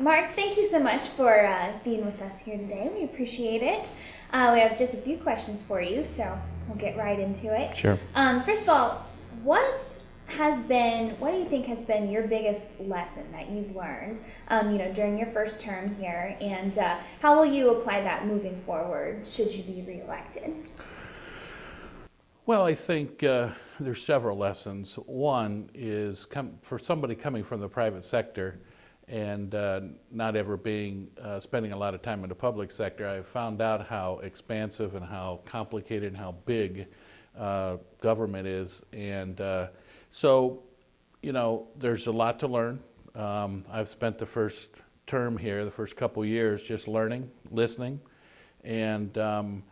Mark, thank you so much for being with us here today. We appreciate it. We have just a few questions for you, so we'll get right into it. Sure. First of all, what do you think has been your biggest lesson that you've learned, during your first term here, and how will you apply that moving forward should you be reelected? Well, I think there's several lessons. One is for somebody coming from the private sector and not ever spending a lot of time in the public sector, I found out how expansive and how complicated and how big government is. And so, there's a lot to learn. I've spent the first term here, the first couple years, just learning, listening, and I'm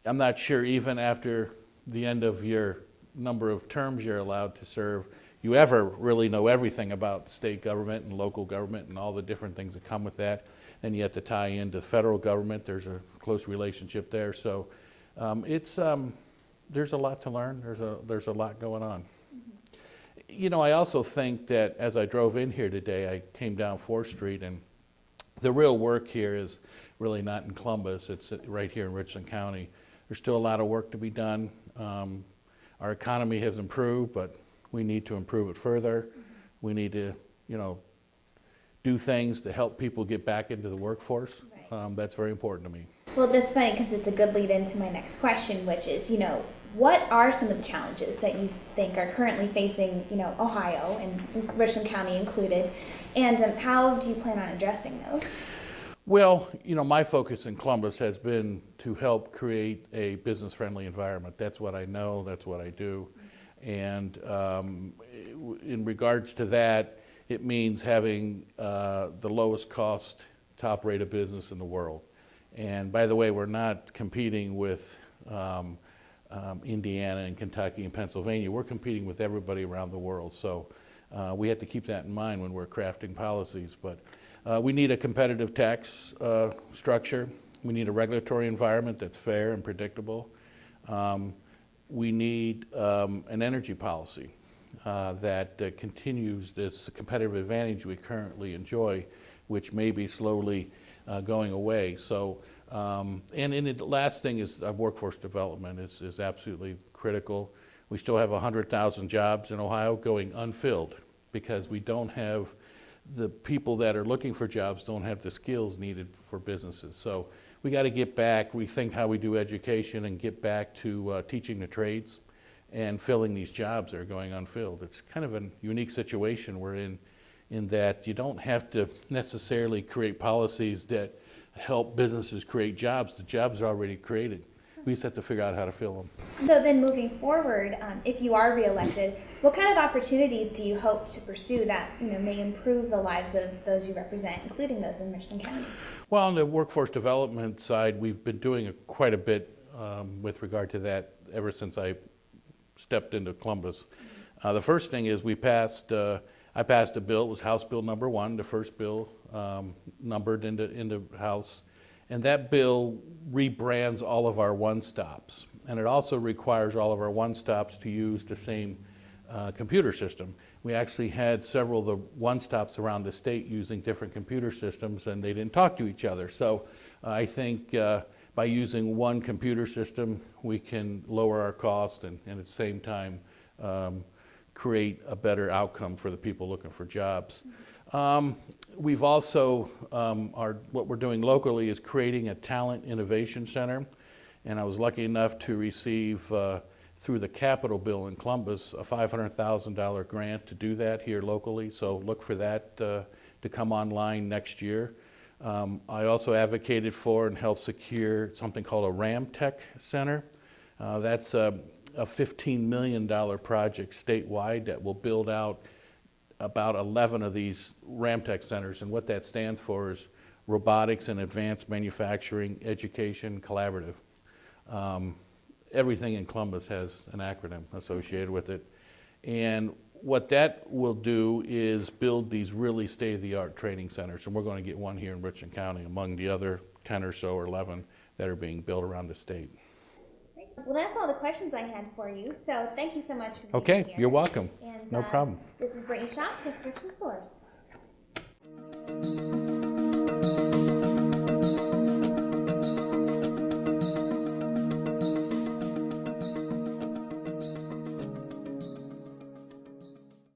not sure even after the end of your number of terms you're allowed to serve, you ever really know everything about state government and local government and all the different things that come with that. Then you have to tie into federal government. There's a close relationship there. So there's a lot to learn. There's a lot going on. I also think that as I drove in here today, I came down 4th Street, and the real work here is really not in Columbus. It's right here in Richland County. There's still a lot of work to be done. Our economy has improved, but we need to improve it further. We need to, do things to help people get back into the workforce. Right. That's very important to me. Well, that's funny because it's a good lead into my next question, which is, what are some of the challenges that you think are currently facing, Ohio and Richland County included, and how do you plan on addressing those? Well, my focus in Columbus has been to help create a business-friendly environment. That's what I know, that's what I do. And in regards to that, it means having the lowest cost, top rate of business in the world. And by the way, we're not competing with Indiana and Kentucky and Pennsylvania. We're competing with everybody around the world. So we have to keep that in mind when we're crafting policies. But we need a competitive tax structure. We need a regulatory environment that's fair and predictable. We need an energy policy that continues this competitive advantage we currently enjoy, which may be slowly going away. So, and the last thing is workforce development is absolutely critical. We still have 100,000 jobs in Ohio going unfilled because we don't have the people that are looking for jobs don't have the skills needed for businesses. So we got to get back, rethink how we do education, and get back to teaching the trades and filling these jobs that are going unfilled. It's kind of a unique situation we're in that you don't have to necessarily create policies that help businesses create jobs. The jobs are already created. We just have to figure out how to fill them. So then moving forward, if you are reelected, what kind of opportunities do you hope to pursue that may improve the lives of those you represent, including those in Richland County? Well, on the workforce development side, we've been doing quite a bit with regard to that ever since I stepped into Columbus. The first thing is I passed a bill. It was House Bill number 1, the first bill numbered into House. And that bill rebrands all of our one-stops. And it also requires all of our one-stops to use the same computer system. We actually had several of the one-stops around the state using different computer systems, and they didn't talk to each other. So I think by using one computer system, we can lower our cost and at the same time create a better outcome for the people looking for jobs. We've also, what we're doing locally is creating a talent innovation center, and I was lucky enough to receive through the Capitol bill in Columbus a $500,000 grant to do that here locally, so look for that to come online next year. I also advocated for and helped secure something called a Ramtech Center. That's a $15 million project statewide that will build out about 11 of these Ramtech centers, and what that stands for is Robotics and Advanced Manufacturing Education Collaborative. Everything in Columbus has an acronym associated with it, and what that will do is build these really state-of-the-art training centers, and we're going to get one here in Richland County among the other 10 or so or 11 that are being built around the state. Well, that's all the questions I had for you, so thank you so much for being Okay, here. you're welcome. And, no problem. This is Brittany Schock with Richland Source. much.